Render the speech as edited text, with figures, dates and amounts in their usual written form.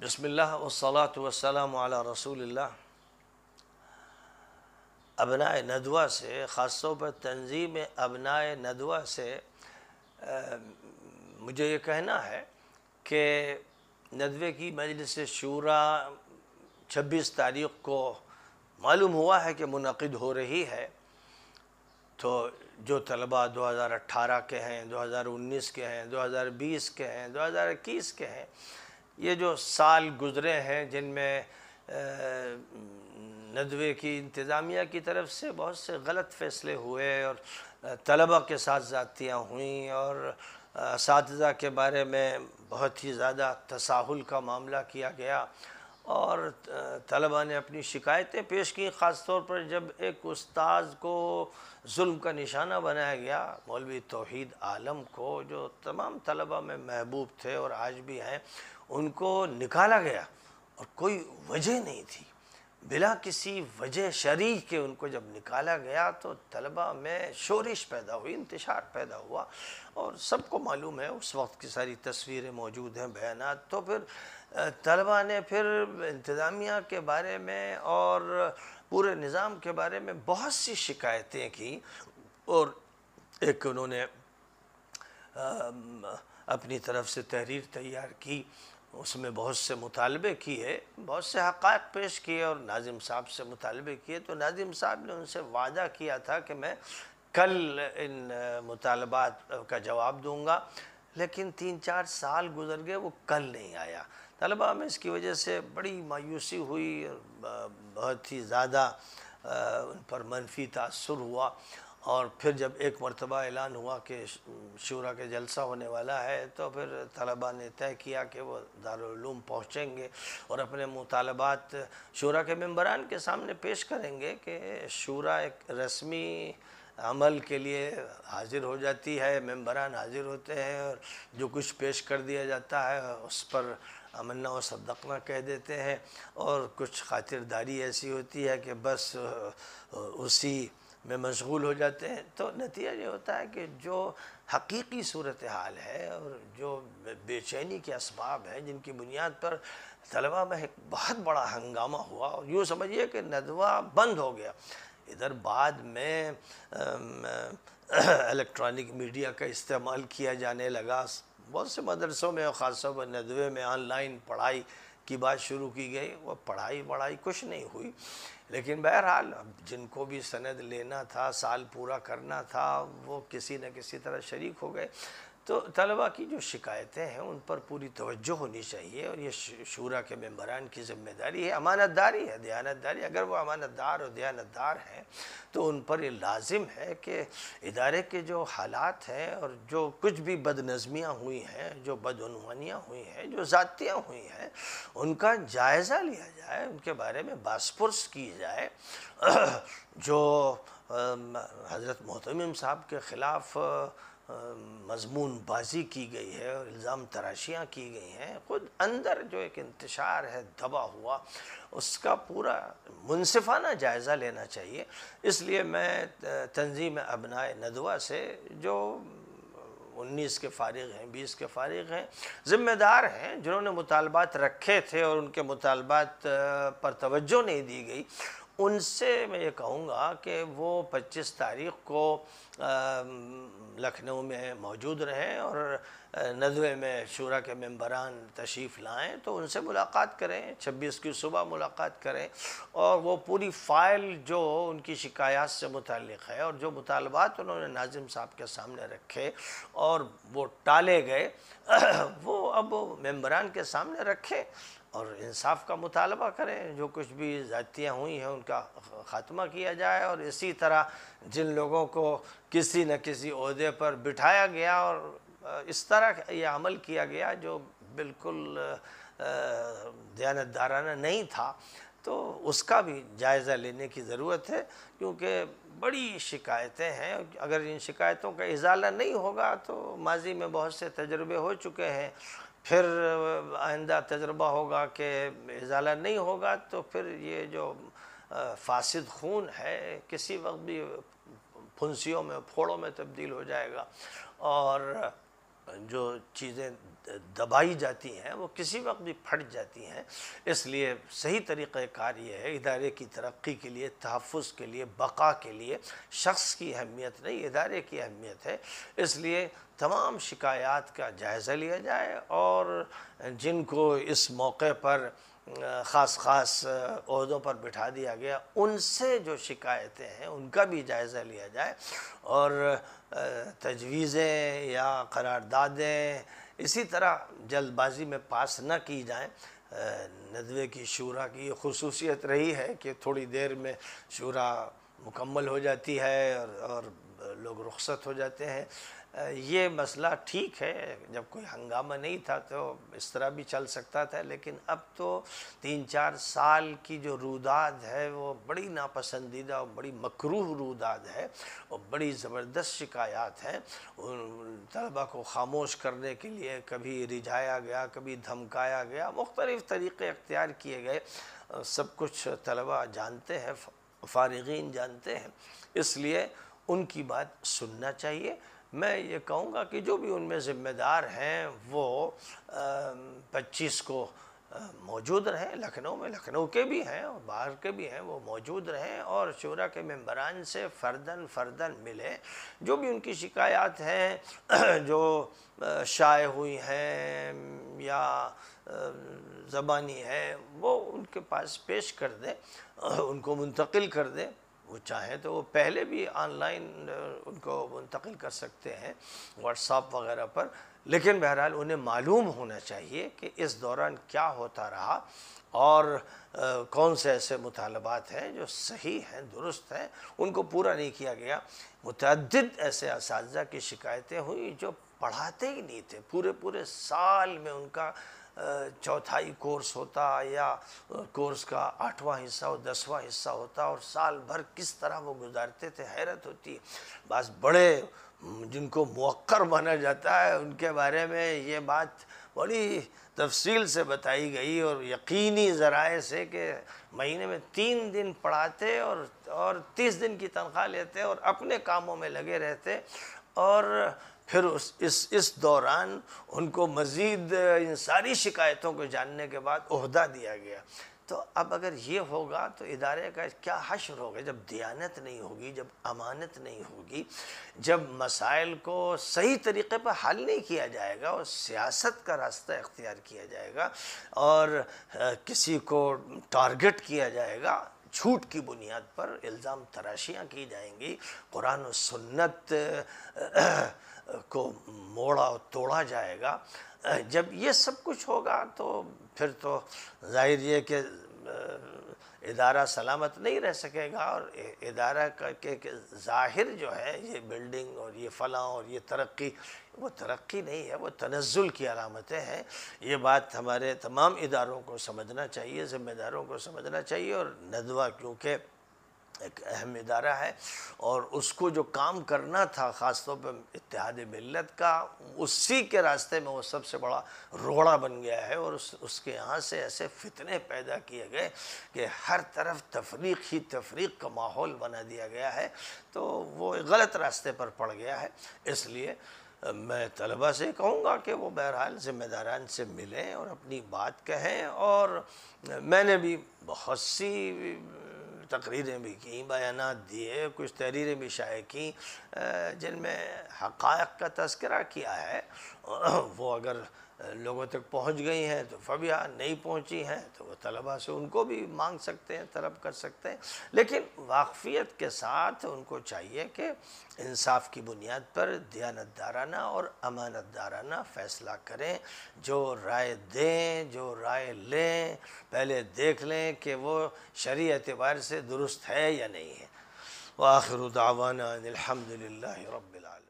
بسم اللہ والصلاة والسلام علی رسول اللہ۔ ابناء ندوہ سے، خاص طور پر تنظیم ابناء ندوہ سے مجھے یہ کہنا ہے کہ ندوے کی مجلس شورا 26 تاریخ کو معلوم ہوا ہے کہ منعقد ہو رہی ہے، تو جو طلباء 2018 کے ہیں، 2019 کے ہیں، 2020 کے ہیں، 2021 کے ہیں، یہ جو سال گزرے ہیں جن میں ندوے کی انتظامیہ کی طرف سے بہت سے غلط فیصلے ہوئے اور طلباء کے ساتھ زیادتیاں ہوئیں اور اساتذہ کے بارے میں بہت ہی زیادہ تساہل کا معاملہ کیا گیا اور طلباء نے اپنی شکایتیں پیش کی، خاص طور پر جب ایک استاذ کو ظلم کا نشانہ بنایا گیا، مولوی توحید عالم کو، جو تمام طلباء میں محبوب تھے اور آج بھی ہیں، ان کو نکالا گیا اور کوئی وجہ نہیں تھی، بلا کسی وجہ شرعی کے ان کو جب نکالا گیا تو طلباء میں شورش پیدا ہوئی، انتشار پیدا ہوا اور سب کو معلوم ہے، اس وقت کی ساری تصویریں موجود ہیں، بیانات۔ تو پھر طلباء نے پھر انتظامیہ کے بارے میں اور پورے نظام کے بارے میں بہت سی شکایتیں کی اور ایک انہوں نے اپنی طرف سے تحریر تیار کی، اس میں بہت سے مطالبے کیے، بہت سے حقائق پیش کیے اور ناظم صاحب سے مطالبے کیے، تو ناظم صاحب نے ان سے وعدہ کیا تھا کہ میں کل ان مطالبات کا جواب دوں گا، لیکن 3-4 سال گزر گئے، وہ کل نہیں آیا۔ طلباء میں اس کی وجہ سے بڑی مایوسی ہوئی، بہت ہی زیادہ ان پر منفی تاثر ہوا، اور پھر جب ایک مرتبہ اعلان ہوا کہ شورا کے جلسہ ہونے والا ہے تو پھر طلباء نے طے کیا کہ وہ دارالعلوم پہنچیں گے اور اپنے مطالبات شورا کے ممبران کے سامنے پیش کریں گے کہ شورا ایک رسمی عمل کے لیے حاضر ہو جاتی ہے، ممبران حاضر ہوتے ہیں اور جو کچھ پیش کر دیا جاتا ہے اس پر آمنا و صدقنا کہہ دیتے ہیں، اور کچھ خاطرداری ایسی ہوتی ہے کہ بس اسی میں مشغول ہو جاتے ہیں۔ تو نتیجہ یہ ہوتا ہے کہ جو حقیقی صورتحال ہے اور جو بے چینی کے اسباب ہیں جن کی بنیاد پر طلباء میں ایک بہت بڑا ہنگامہ ہوا، اور یوں سمجھیے کہ ندوہ بند ہو گیا، ادھر بعد میں الیکٹرانک میڈیا کا استعمال کیا جانے لگا، بہت سے مدرسوں میں اور خاص طور پر ندوے میں آن لائن پڑھائی کی بات شروع کی گئی، وہ پڑھائی کچھ نہیں ہوئی، لیکن بہرحال جن کو بھی سند لینا تھا، سال پورا کرنا تھا، وہ کسی نہ کسی طرح شریک ہو گئے۔ تو طلباء کی جو شکایتیں ہیں ان پر پوری توجہ ہونی چاہیے، اور یہ شورا کے ممبران کی ذمہ داری ہے، امانت داری ہے، دیانت داری۔ اگر وہ امانت دار اور دیانت دار ہیں تو ان پر یہ لازم ہے کہ ادارے کے جو حالات ہیں اور جو کچھ بھی بد نظمیاں ہوئی ہیں، جو بدعنوانیاں ہوئی ہیں، جو زیادتیاں ہوئی ہیں، ان کا جائزہ لیا جائے، ان کے بارے میں باس پرس کی جائے۔ جو حضرت محتمم صاحب کے خلاف مضمون بازی کی گئی ہے اور الزام تراشیاں کی گئی ہیں، خود اندر جو ایک انتشار ہے دبا ہوا، اس کا پورا منصفانہ جائزہ لینا چاہیے۔ اس لیے میں تنظیم ابناء ندوہ سے، جو 19 کے فارغ ہیں، 20 کے فارغ ہیں، ذمہ دار ہیں، جنہوں نے مطالبات رکھے تھے اور ان کے مطالبات پر توجہ نہیں دی گئی، ان سے میں یہ کہوں گا کہ وہ 25 تاریخ کو لکھنؤ میں موجود رہیں اور ندوے میں شورا کے ممبران تشریف لائیں، تو ان سے ملاقات کریں، 26 کی صبح ملاقات کریں، اور وہ پوری فائل جو ان کی شکایات سے متعلق ہے اور جو مطالبات انہوں نے ناظم صاحب کے سامنے رکھے اور وہ ٹالے گئے، وہ اب ممبران کے سامنے رکھیں اور انصاف کا مطالبہ کریں، جو کچھ بھی زیادتیاں ہوئی ہیں ان کا خاتمہ کیا جائے، اور اسی طرح جن لوگوں کو کسی نہ کسی عہدے پر بٹھایا گیا اور اس طرح یہ عمل کیا گیا جو بالکل دیانت دارانہ نہیں تھا، تو اس کا بھی جائزہ لینے کی ضرورت ہے، کیونکہ بڑی شکایتیں ہیں۔ اگر ان شکایتوں کا ازالہ نہیں ہوگا تو ماضی میں بہت سے تجربے ہو چکے ہیں، پھر آئندہ تجربہ ہوگا کہ ازالہ نہیں ہوگا تو پھر یہ جو فاسد خون ہے کسی وقت بھی پھنسیوں میں، پھوڑوں میں تبدیل ہو جائے گا، اور جو چیزیں دبائی جاتی ہیں وہ کسی وقت بھی پھٹ جاتی ہیں۔ اس لیے صحیح طریقہ کار یہ ہے، ادارے کی ترقی کے لیے، تحفظ کے لیے، بقا کے لیے شخص کی اہمیت نہیں، ادارے کی اہمیت ہے۔ اس لیے تمام شکایات کا جائزہ لیا جائے، اور جن کو اس موقع پر خاص عہدوں پر بٹھا دیا گیا، ان سے جو شکایتیں ہیں ان کا بھی جائزہ لیا جائے، اور تجویزیں یا قراردادیں اسی طرح جلد بازی میں پاس نہ کی جائیں۔ ندوے کی شورا کی یہ خصوصیت رہی ہے کہ تھوڑی دیر میں شورا مکمل ہو جاتی ہے اور لوگ رخصت ہو جاتے ہیں۔ یہ مسئلہ ٹھیک ہے، جب کوئی ہنگامہ نہیں تھا تو اس طرح بھی چل سکتا تھا، لیکن اب تو 3-4 سال کی جو روداد ہے وہ بڑی ناپسندیدہ اور بڑی مکروہ روداد ہے، اور بڑی زبردست شکایات ہیں۔ طلبہ کو خاموش کرنے کے لیے کبھی رجھایا گیا، کبھی دھمکایا گیا، مختلف طریقے اختیار کیے گئے، سب کچھ طلبہ جانتے ہیں، فارغین جانتے ہیں۔ اس لیے ان کی بات سننا چاہیے۔ میں یہ کہوں گا کہ جو بھی ان میں ذمہ دار ہیں وہ 25 کو موجود رہیں، لکھنؤ میں، لکھنؤ کے بھی ہیں اور باہر کے بھی ہیں، وہ موجود رہیں اور شورا کے ممبران سے فرداً ملیں۔ جو بھی ان کی شکایات ہیں جو شائع ہوئی ہیں یا زبانی ہیں، وہ ان کے پاس پیش کر دیں، ان کو منتقل کر دیں۔ وہ چاہیں تو وہ پہلے بھی آن لائن ان کو منتقل کر سکتے ہیں واٹس ایپ وغیرہ پر، لیکن بہرحال انہیں معلوم ہونا چاہیے کہ اس دوران کیا ہوتا رہا، اور کون سے ایسے مطالبات ہیں جو صحیح ہیں، درست ہیں، ان کو پورا نہیں کیا گیا۔ متعدد ایسے اساتذہ کی شکایتیں ہوئیں جو پڑھاتے ہی نہیں تھے، پورے سال میں ان کا چوتھائی کورس ہوتا یا کورس کا 8واں حصہ اور 10واں حصہ ہوتا، اور سال بھر کس طرح وہ گزارتے تھے، حیرت ہوتی ہے۔ بعض بڑے جن کو موقر مانا جاتا ہے ان کے بارے میں یہ بات بڑی تفصیل سے بتائی گئی اور یقینی ذرائع سے کہ مہینے میں 3 دن پڑھاتے اور 30 دن کی تنخواہ لیتے اور اپنے کاموں میں لگے رہتے، اور پھر اس دوران ان کو مزید ان ساری شکایتوں کو جاننے کے بعد عہدہ دیا گیا۔ تو اب اگر یہ ہوگا تو ادارے کا کیا حشر ہوگا، جب دیانت نہیں ہوگی، جب امانت نہیں ہوگی، جب مسائل کو صحیح طریقے پر حل نہیں کیا جائے گا اور سیاست کا راستہ اختیار کیا جائے گا اور کسی کو ٹارگٹ کیا جائے گا، جھوٹ کی بنیاد پر الزام تراشیاں کی جائیں گی، قرآن و سنت کو موڑا اور توڑا جائے گا، جب یہ سب کچھ ہوگا تو پھر تو ظاہر یہ کہ ادارہ سلامت نہیں رہ سکے گا، اور ادارہ کے ظاہر جو ہے یہ بلڈنگ اور یہ فلاں اور یہ ترقی، وہ ترقی نہیں ہے، وہ تنزل کی علامتیں ہیں۔ یہ بات ہمارے تمام اداروں کو سمجھنا چاہیے، ذمہ داروں کو سمجھنا چاہیے، اور ندوہ کیونکہ ایک اہم ادارہ ہے اور اس کو جو کام کرنا تھا خاص طور پہ اتحاد ملت کا، اسی کے راستے میں وہ سب سے بڑا روڑا بن گیا ہے، اور اس کے یہاں سے ایسے فتنے پیدا کیے گئے کہ ہر طرف تفریق ہی تفریق کا ماحول بنا دیا گیا ہے، تو وہ غلط راستے پر پڑ گیا ہے۔ اس لیے میں طلبہ سے کہوں گا کہ وہ بہرحال ذمہ داران سے ملیں اور اپنی بات کہیں، اور میں نے بھی بہت سی تقریریں بھی کیں، بیانات دیے، کچھ تحریریں بھی شائع کیں جن میں حقائق کا تذکرہ کیا ہے، وہ اگر لوگوں تک پہنچ گئی ہیں تو فبیہ، نہیں پہنچی ہیں تو وہ طلبہ سے ان کو بھی مانگ سکتے ہیں، طلب کر سکتے ہیں، لیکن واقفیت کے ساتھ ان کو چاہیے کہ انصاف کی بنیاد پر دیانتدارانہ اور امانت دارانہ فیصلہ کریں، جو رائے دیں، جو رائے لیں، پہلے دیکھ لیں کہ وہ شرعی اعتبار سے درست ہے یا نہیں ہے۔ وآخر دعوانا ان الحمد للہ رب العالمین۔